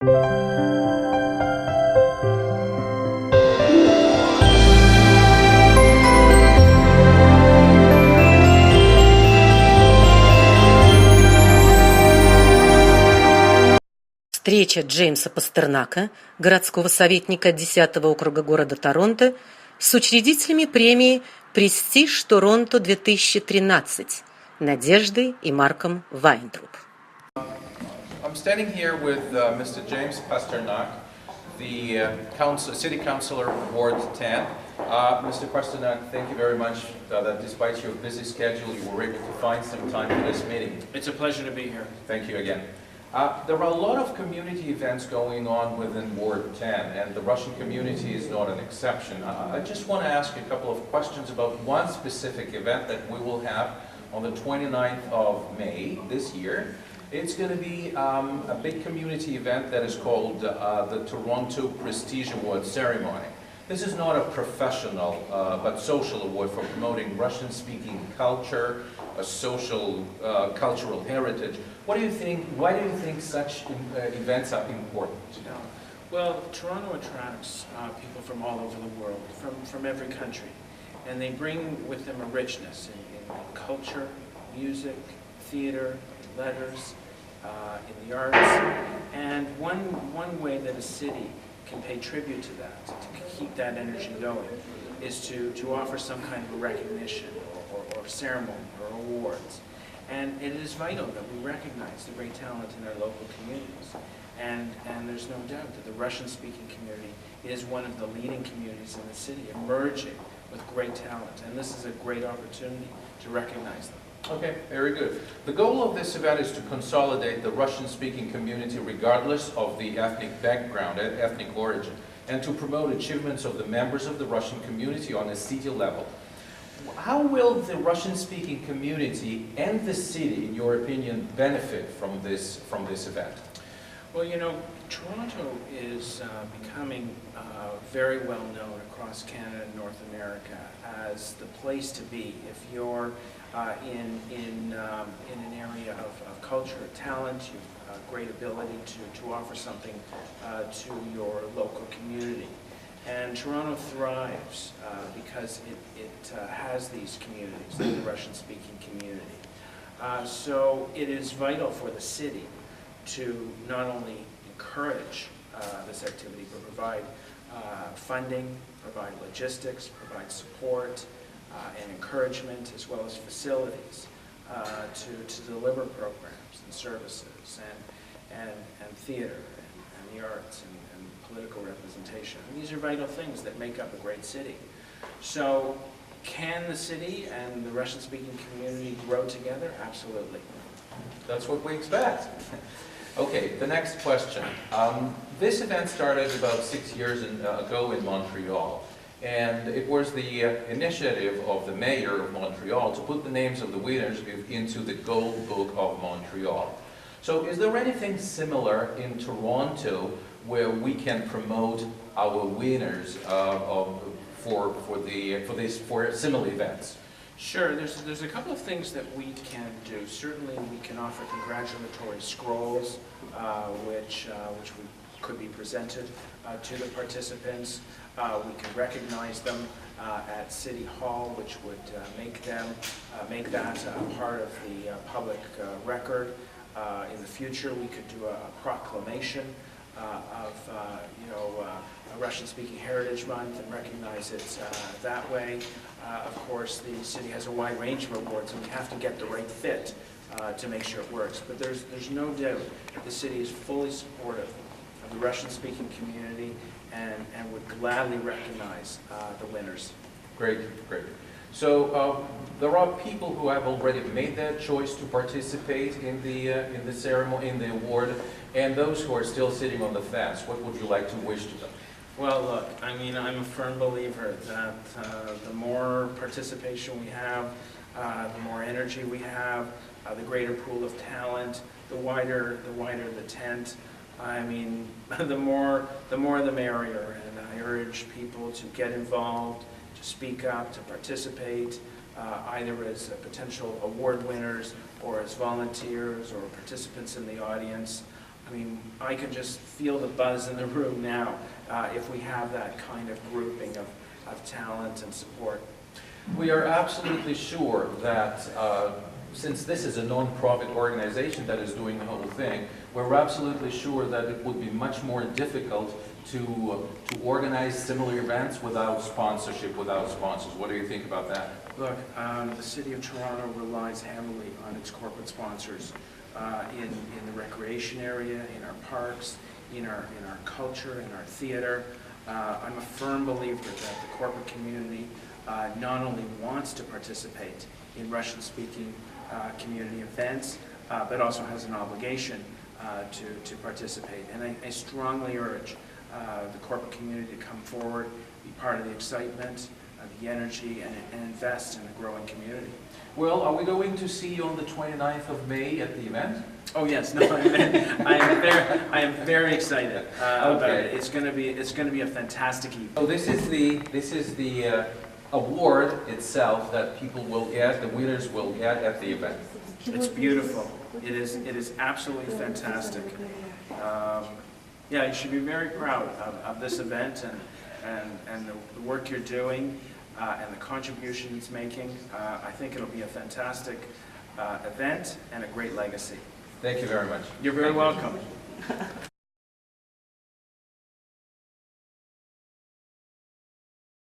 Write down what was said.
Встреча Джеймса Пастернака, городского советника 10-го округа города Торонто, с учредителями премии «Престиж Торонто 2013» Надеждой и Марком Вайнтруб. I'm standing here with Mr. James Pастернак, the City Councillor Ward 10. Mr. Pастернак, thank you very much that despite your busy schedule you were able to find some time for this meeting. It's a pleasure to be here. Thank you again. There are a lot of community events going on within Ward 10, and the Russian community is not an exception. I just want to ask a couple of questions about one specific event that we will have on the 29th of May this year. It's going to be a big community event that is called the Toronto Prestige Award Ceremony. This is not a professional but social award for promoting Russian-speaking culture, a social cultural heritage. What do you think? Why do you think such events are important? Well, Toronto attracts people from all over the world, from every country, and they bring with them a richness in culture, music, theater, letters, in the arts. And one way that a city can pay tribute to that, to keep that energy going, is to offer some kind of a recognition or ceremony or awards. And it is vital that we recognize the great talent in our local communities. And there's no doubt that the Russian-speaking community is one of the leading communities in the city, emerging with great talent. And this is a great opportunity to recognize them. Okay, very good. The goal of this event is to consolidate the Russian-speaking community regardless of the ethnic background, ethnic origin, and to promote achievements of the members of the Russian community on a city level. How will the Russian-speaking community and the city, in your opinion, benefit from this event? Well, you know, Toronto is becoming very well known across Canada and North America as the place to be if you're in an area of culture, talent, you've great ability to offer something to your local community. And Toronto thrives because it has these communities, the Russian-speaking community. So it is vital for the city to not only encourage this activity, but provide funding, provide logistics, provide support and encouragement, as well as facilities to deliver programs and services and theater and the arts and political representation. And these are vital things that make up a great city. So can the city and the Russian-speaking community grow together? Absolutely. That's what we expect. Okay, the next question. This event started about 6 years ago in Montreal, and it was the initiative of the mayor of Montreal to put the names of the winners into the Gold Book of Montreal. So is there anything similar in Toronto where we can promote our winners for similar events? Sure, there's a couple of things that we can do. Certainly we can offer congratulatory scrolls which could be presented to the participants. We can recognize them at City Hall, which would make that a part of the public record. In the future we could do a proclamation of a Russian-speaking Heritage Month and recognize it that way. Of course, the city has a wide range of awards, and we have to get the right fit to make sure it works. But there's no doubt that the city is fully supportive of the Russian-speaking community and would gladly recognize the winners. Great, great. So there are people who have already made that choice to participate in the ceremony, in the award, and those who are still sitting on the fence. What would you like to wish to them? Well, look, I mean, I'm a firm believer that the more participation we have, the more energy we have, the greater pool of talent, the wider the tent. I mean, the more the merrier. And I urge people to get involved, to speak up, to participate, either as potential award winners or as volunteers or participants in the audience. I mean, I can just feel the buzz in the room now if we have that kind of grouping of talent and support. We are absolutely sure that since this is a non-profit organization that is doing the whole thing, we're absolutely sure that it would be much more difficult to organize similar events without sponsorship, without sponsors. What do you think about that? Look, the City of Toronto relies heavily on its corporate sponsors in the recreation area, in our parks, in our culture, in our theater. I'm a firm believer that the corporate community not only wants to participate in Russian-speaking community events, but also has an obligation to participate. And I strongly urge the corporate community to come forward, be part of the excitement, the energy, and invest in the growing community. Well, are we going to see you on the 29th of May at the event? Oh yes, no, I am very excited about Okay. it. It's going to be a fantastic evening. So this is the award itself that people will get, the winners will get at the event. It's beautiful. It is absolutely fantastic. Yeah, you should be very proud of this event and the work you're doing and the contribution it's making. I think it'll be a fantastic event and a great legacy. Thank you very much. You're very welcome.